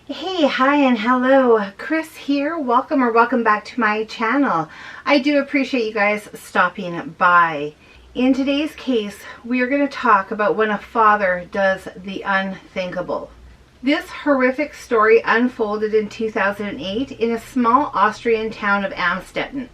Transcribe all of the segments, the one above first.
Hey, hi and hello. Chris here. Welcome back to my channel. I do appreciate you guys stopping by. In today's case, we are going to talk about when a father does the unthinkable. This horrific story unfolded in 2008 in a small Austrian town of Amstetten.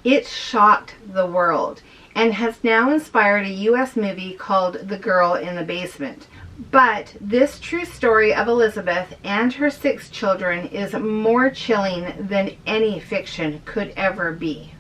It shocked the world and has now inspired a US movie called The Girl in the Basement. But this true story of Elisabeth and her 6 children is more chilling than any fiction could ever be.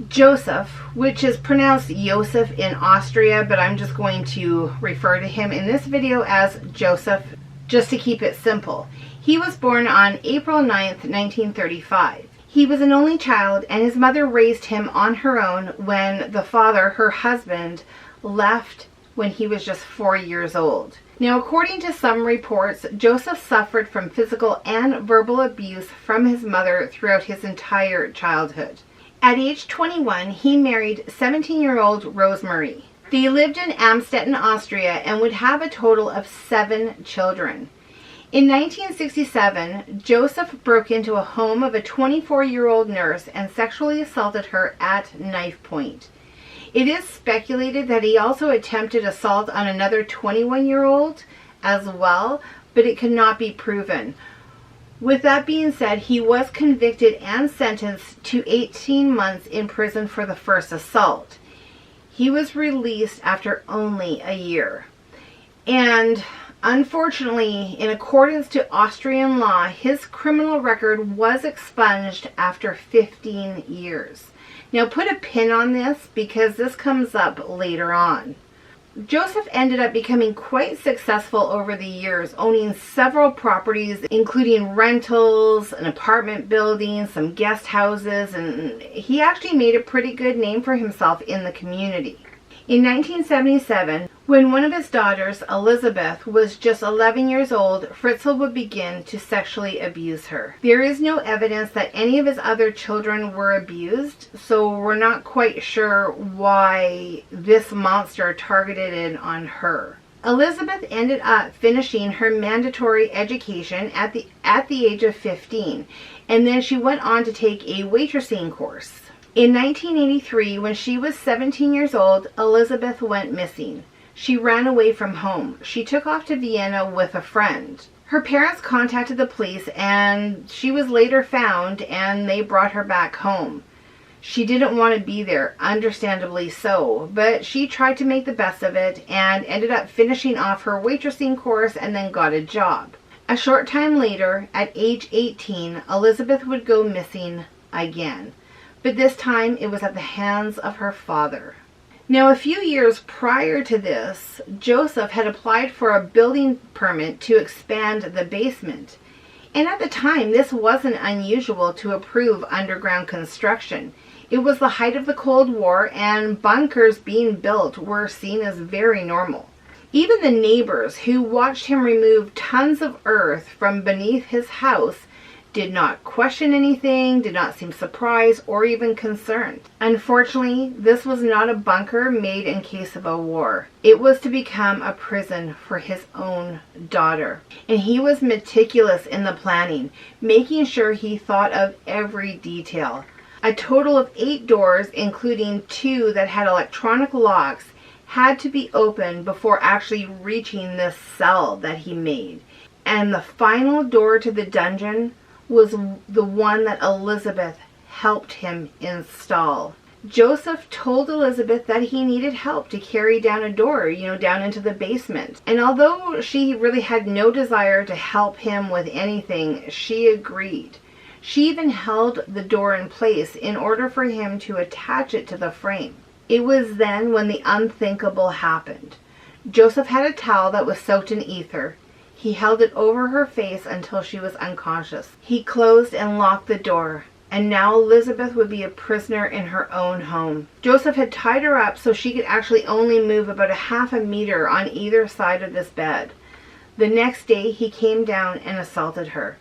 Josef, which is pronounced Josef in Austria, but I'm just going to refer to him in this video as Josef, just to keep it simple. He was born on April 9th, 1935. He was an only child, and his mother raised him on her own when the father, her husband, left when he was just 4 years old. Now, according to some reports, Josef suffered from physical and verbal abuse from his mother throughout his entire childhood. At age 21, he married 17-year-old Rosemary. They lived in Amstetten, Austria, and would have a total of 7 children. In 1967, Josef broke into a home of a 24-year-old nurse and sexually assaulted her at knife point. It is speculated that he also attempted assault on another 21-year-old as well, but it could not be proven. With that being said, he was convicted and sentenced to 18 months in prison for the first assault. He was released after only a year. And unfortunately, in accordance to Austrian law, his criminal record was expunged after 15 years. Now put a pin on this because this comes up later on. Josef ended up becoming quite successful over the years, owning several properties, including rentals, an apartment building, some guest houses, and he actually made a pretty good name for himself in the community. In 1977, when one of his daughters, Elisabeth, was just 11 years old, Fritzl would begin to sexually abuse her. There is no evidence that any of his other children were abused, so we're not quite sure why this monster targeted it on her. Elisabeth ended up finishing her mandatory education at the age of 15, and then she went on to take a waitressing course. In 1983, when she was 17 years old, Elisabeth went missing. She ran away from home. She took off to Vienna with a friend. Her parents contacted the police and she was later found and they brought her back home. She didn't want to be there, understandably so, but she tried to make the best of it and ended up finishing off her waitressing course and then got a job. A short time later, at age 18, Elisabeth would go missing again. But this time it was at the hands of her father. Now, a few years prior to this, Josef had applied for a building permit to expand the basement. And at the time, this wasn't unusual to approve underground construction. It was the height of the Cold War, and bunkers being built were seen as very normal. Even the neighbors who watched him remove tons of earth from beneath his house did not question anything, did not seem surprised or even concerned. Unfortunately, this was not a bunker made in case of a war. It was to become a prison for his own daughter. And he was meticulous in the planning, making sure he thought of every detail. A total of 8 doors, including 2 that had electronic locks, had to be opened before actually reaching this cell that he made. And the final door to the dungeon was the one that Elisabeth helped him install. Josef told Elisabeth that he needed help to carry down a door, down into the basement. And although she really had no desire to help him with anything, she agreed. She even held the door in place in order for him to attach it to the frame. It was then when the unthinkable happened. Josef had a towel that was soaked in ether. He held it over her face until she was unconscious. He closed and locked the door, and now Elisabeth would be a prisoner in her own home. Josef had tied her up so she could actually only move about a half a meter on either side of this bed. The next day, he came down and assaulted her.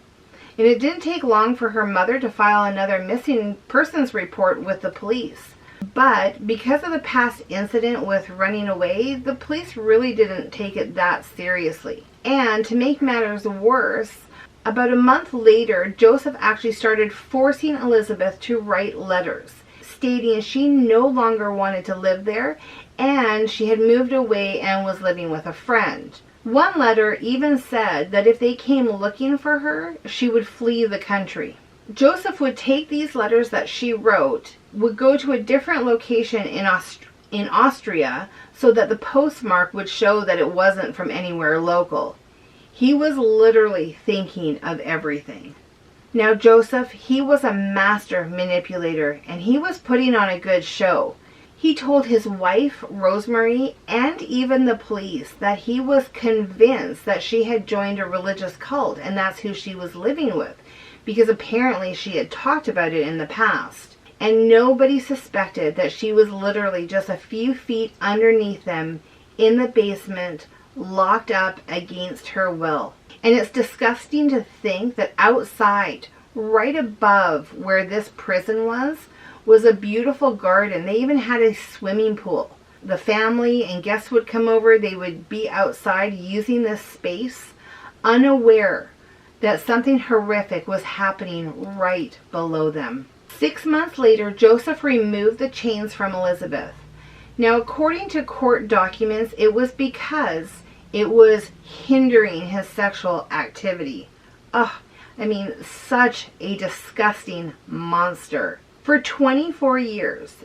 And it didn't take long for her mother to file another missing persons report with the police. But because of the past incident with running away, the police really didn't take it that seriously. And to make matters worse, About a month later, Joseph actually started forcing Elisabeth to write letters, stating she no longer wanted to live there and she had moved away and was living with a friend. One letter even said that if they came looking for her, she would flee the country. Joseph would take these letters that she wrote, would go to a different location in Austria so that the postmark would show that it wasn't from anywhere local. He was literally thinking of everything. Now Joseph, he was a master manipulator and he was putting on a good show. He told his wife, Rosemary, and even the police that he was convinced that she had joined a religious cult and that's who she was living with, because apparently she had talked about it in the past. And nobody suspected that she was literally just a few feet underneath them in the basement, locked up against her will. And it's disgusting to think that outside, right above where this prison was a beautiful garden. They even had a swimming pool. The family and guests would come over. They would be outside using this space, unaware that something horrific was happening right below them. 6 months later, Joseph removed the chains from Elisabeth. Now, according to court documents, it was because it was hindering his sexual activity. Such a disgusting monster. For 24 years,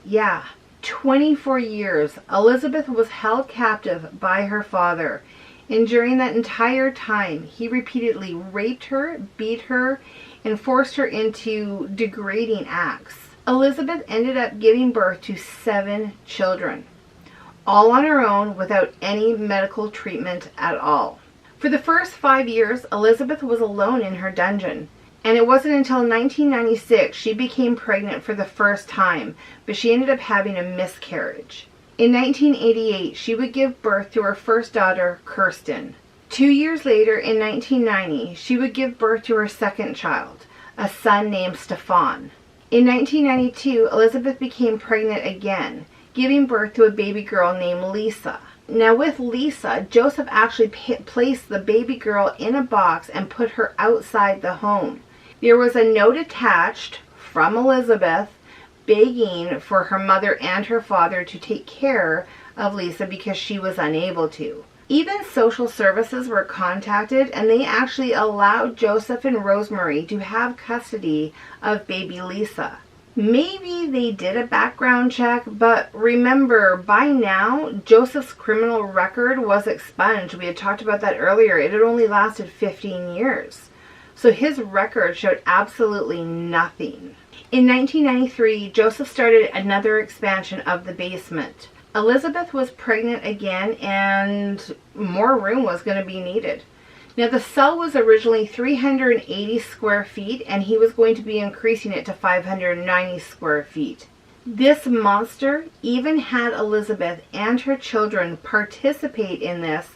24 years, Elisabeth was held captive by her father. And during that entire time, he repeatedly raped her, beat her, and forced her into degrading acts. Elisabeth ended up giving birth to 7 children, all on her own without any medical treatment at all. For the first 5 years, Elisabeth was alone in her dungeon. And it wasn't until 1996 she became pregnant for the first time, but she ended up having a miscarriage. In 1988, she would give birth to her first daughter, Kirsten. 2 years later, in 1990, she would give birth to her second child, a son named Stefan. In 1992, Elisabeth became pregnant again, giving birth to a baby girl named Lisa. Now with Lisa, Joseph actually placed the baby girl in a box and put her outside the home. There was a note attached from Elisabeth begging for her mother and her father to take care of Lisa because she was unable to. Even social services were contacted and they actually allowed Joseph and Rosemary to have custody of baby Lisa. Maybe they did a background check, but remember, by now, Joseph's criminal record was expunged. We had talked about that earlier. It had only lasted 15 years. So his record showed absolutely nothing. In 1993, Joseph started another expansion of the basement. Elisabeth was pregnant again and more room was going to be needed. Now the cell was originally 380 square feet and he was going to be increasing it to 590 square feet. This monster even had Elisabeth and her children participate in this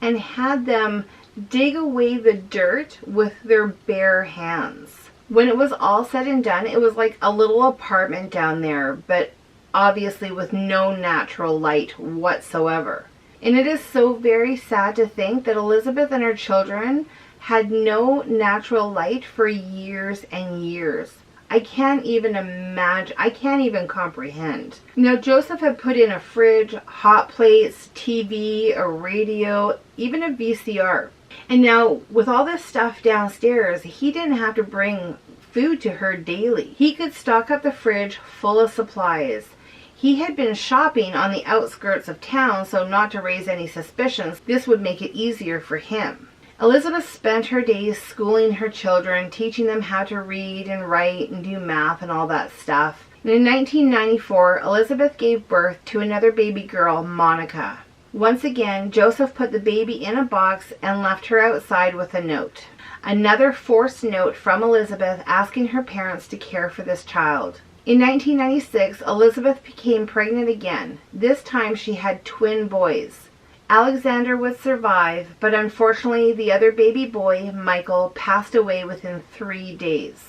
and had them dig away the dirt with their bare hands. When it was all said and done, it was like a little apartment down there, but obviously with no natural light whatsoever. And it is so very sad to think that Elisabeth and her children had no natural light for years and years. I can't even imagine, I can't even comprehend. Now Joseph had put in a fridge, hot plates, TV, a radio, even a VCR. And now with all this stuff downstairs, he didn't have to bring food to her daily. He could stock up the fridge full of supplies. He had been shopping on the outskirts of town, so not to raise any suspicions, this would make it easier for him. Elisabeth spent her days schooling her children, teaching them how to read and write and do math and all that stuff. And in 1994, Elisabeth gave birth to another baby girl, Monica. Once again, Joseph put the baby in a box and left her outside with a note. Another forced note from Elisabeth asking her parents to care for this child. In 1996, Elisabeth became pregnant again. This time she had twin boys. Alexander would survive, but unfortunately the other baby boy, Michael, passed away within 3 days.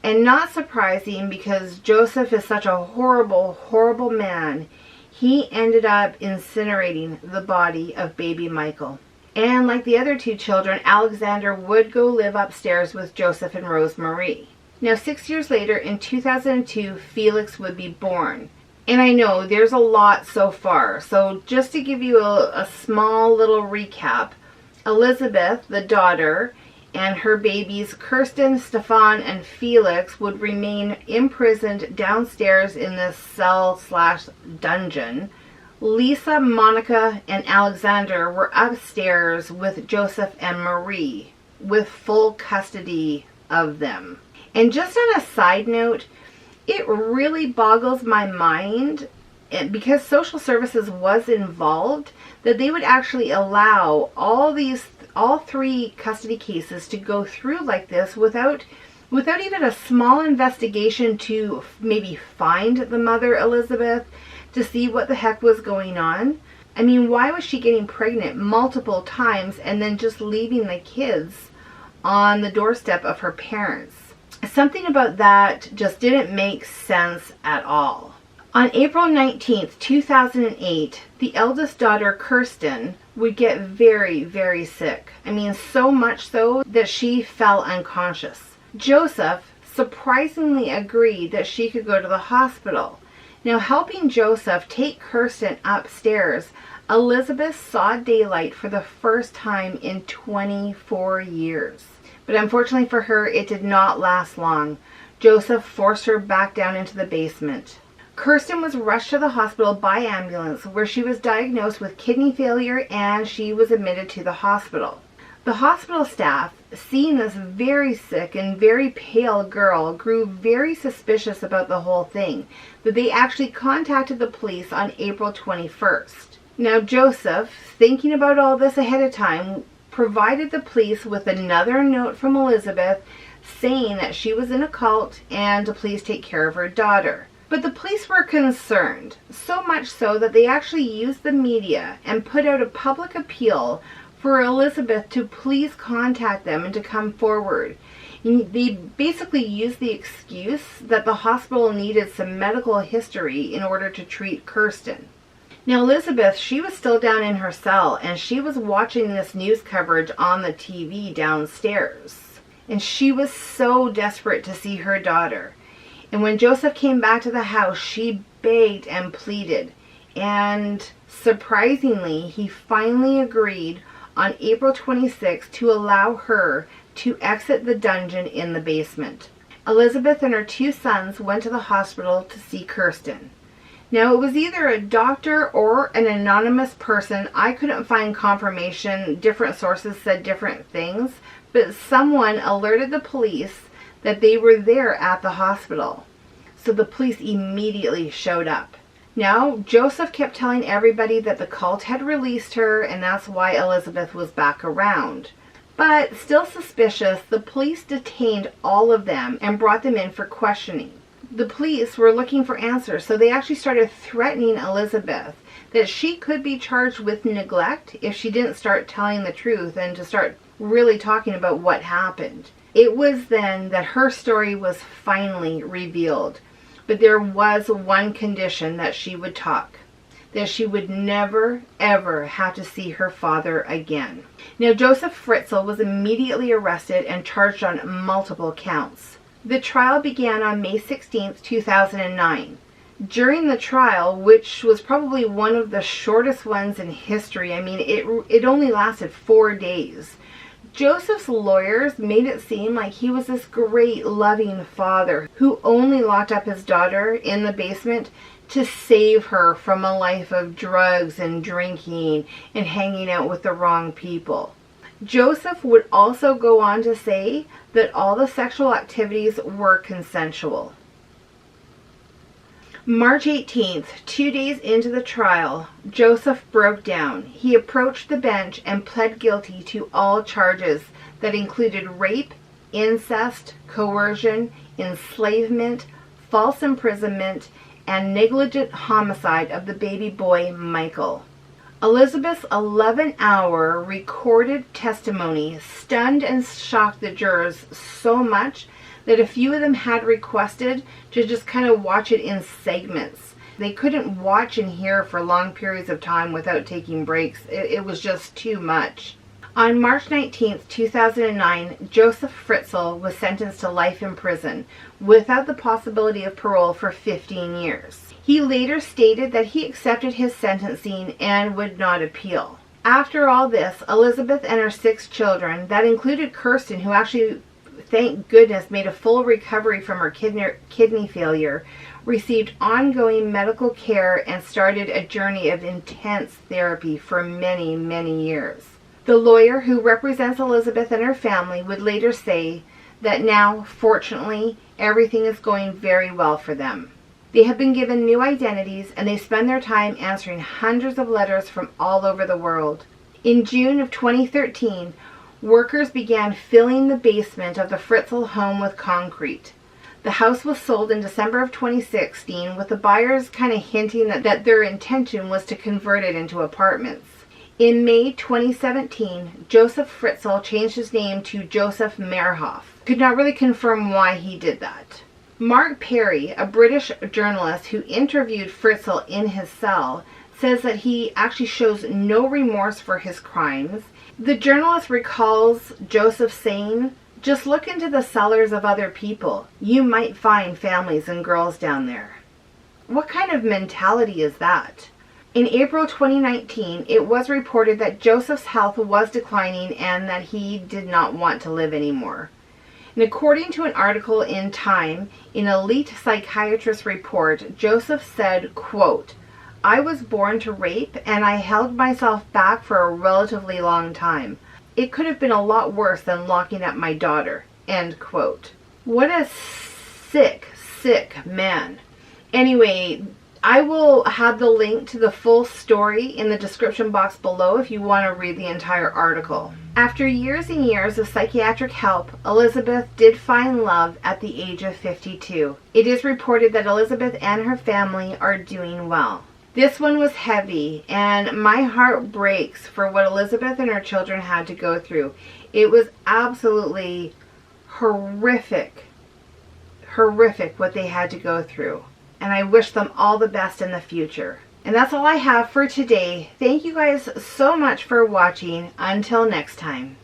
And not surprising, because Joseph is such a horrible, horrible man, he ended up incinerating the body of baby Michael. And like the other two children, Alexander would go live upstairs with Joseph and Rosemarie. Now, 6 years later, in 2002, Felix would be born. And I know there's a lot so far. So just to give you a small little recap, Elisabeth, the daughter, and her babies, Kirsten, Stefan, and Felix, would remain imprisoned downstairs in this cell/dungeon. Lisa, Monica, and Alexander were upstairs with Joseph and Marie, with full custody of them. And just on a side note, it really boggles my mind, because social services was involved, that they would actually allow all three custody cases to go through like this without even a small investigation to maybe find the mother, Elisabeth, to see what the heck was going on. I mean, why was she getting pregnant multiple times and then just leaving the kids on the doorstep of her parents? Something about that just didn't make sense at all. On April 19th, 2008, the eldest daughter, Kirsten, would get very, very sick. I mean, so much so that she fell unconscious. Joseph surprisingly agreed that she could go to the hospital. Now, helping Joseph take Kirsten upstairs, Elisabeth saw daylight for the first time in 24 years. But unfortunately for her, it did not last long. Joseph forced her back down into the basement. Kirsten was rushed to the hospital by ambulance, where she was diagnosed with kidney failure and she was admitted to the hospital. The hospital staff, seeing this very sick and very pale girl, grew very suspicious about the whole thing, but they actually contacted the police on April 21st. Now, Joseph, thinking about all this ahead of time, provided the police with another note from Elisabeth saying that she was in a cult and to please take care of her daughter. But the police were concerned, so much so that they actually used the media and put out a public appeal for Elisabeth to please contact them and to come forward. They basically used the excuse that the hospital needed some medical history in order to treat Kirsten. Now, Elisabeth, she was still down in her cell, and she was watching this news coverage on the TV downstairs. And she was so desperate to see her daughter. And when Joseph came back to the house, she begged and pleaded. And surprisingly, he finally agreed on April 26th to allow her to exit the dungeon in the basement. Elisabeth and her two sons went to the hospital to see Kirsten. Now, it was either a doctor or an anonymous person. I couldn't find confirmation. Different sources said different things, but someone alerted the police that they were there at the hospital. So the police immediately showed up. Now, Joseph kept telling everybody that the cult had released her, and that's why Elisabeth was back around. But still suspicious, the police detained all of them and brought them in for questioning. The police were looking for answers, so they actually started threatening Elisabeth that she could be charged with neglect if she didn't start telling the truth and to start really talking about what happened. It was then that her story was finally revealed. But there was one condition: that she would talk. That she would never, ever have to see her father again. Now, Josef Fritzl was immediately arrested and charged on multiple counts. The trial began on May 16th, 2009. During the trial, which was probably one of the shortest ones in history, I mean, it only lasted 4 days. Joseph's lawyers made it seem like he was this great, loving father who only locked up his daughter in the basement to save her from a life of drugs and drinking and hanging out with the wrong people. Joseph would also go on to say that all the sexual activities were consensual. March 18th, 2 days into the trial, Joseph broke down. He approached the bench and pled guilty to all charges that included rape, incest, coercion, enslavement, false imprisonment, and negligent homicide of the baby boy Michael. Elisabeth's 11-hour recorded testimony stunned and shocked the jurors so much that a few of them had requested to just kind of watch it in segments. They couldn't watch and hear for long periods of time without taking breaks. It was just too much. On March 19, 2009, Josef Fritzl was sentenced to life in prison without the possibility of parole for 15 years. He later stated that he accepted his sentencing and would not appeal. After all this, Elisabeth and her 6 children, that included Kirsten, who actually, thank goodness, made a full recovery from her kidney failure, received ongoing medical care and started a journey of intense therapy for many, many years. The lawyer who represents Elisabeth and her family would later say that now, fortunately, everything is going very well for them. They have been given new identities and they spend their time answering hundreds of letters from all over the world. In June of 2013, workers began filling the basement of the Fritzl home with concrete. The house was sold in December of 2016, with the buyers kind of hinting that their intention was to convert it into apartments. In May 2017, Josef Fritzl changed his name to Josef Merhoff. Could not really confirm why he did that. Mark Perry, a British journalist who interviewed Fritzl in his cell, says that he actually shows no remorse for his crimes. The journalist recalls Joseph saying, "Just look into the cellars of other people. You might find families and girls down there." What kind of mentality is that? In April 2019, it was reported that Joseph's health was declining and that he did not want to live anymore. And according to an article in Time, in Elite Psychiatrist Report, Joseph said, quote, "I was born to rape and I held myself back for a relatively long time. It could have been a lot worse than locking up my daughter," end quote. What a sick, sick man. Anyway, I will have the link to the full story in the description box below if you want to read the entire article. After years and years of psychiatric help, Elisabeth did find love at the age of 52. It is reported that Elisabeth and her family are doing well. This one was heavy, and my heart breaks for what Elisabeth and her children had to go through. It was absolutely horrific what they had to go through. And I wish them all the best in the future. And that's all I have for today. Thank you guys so much for watching. Until next time.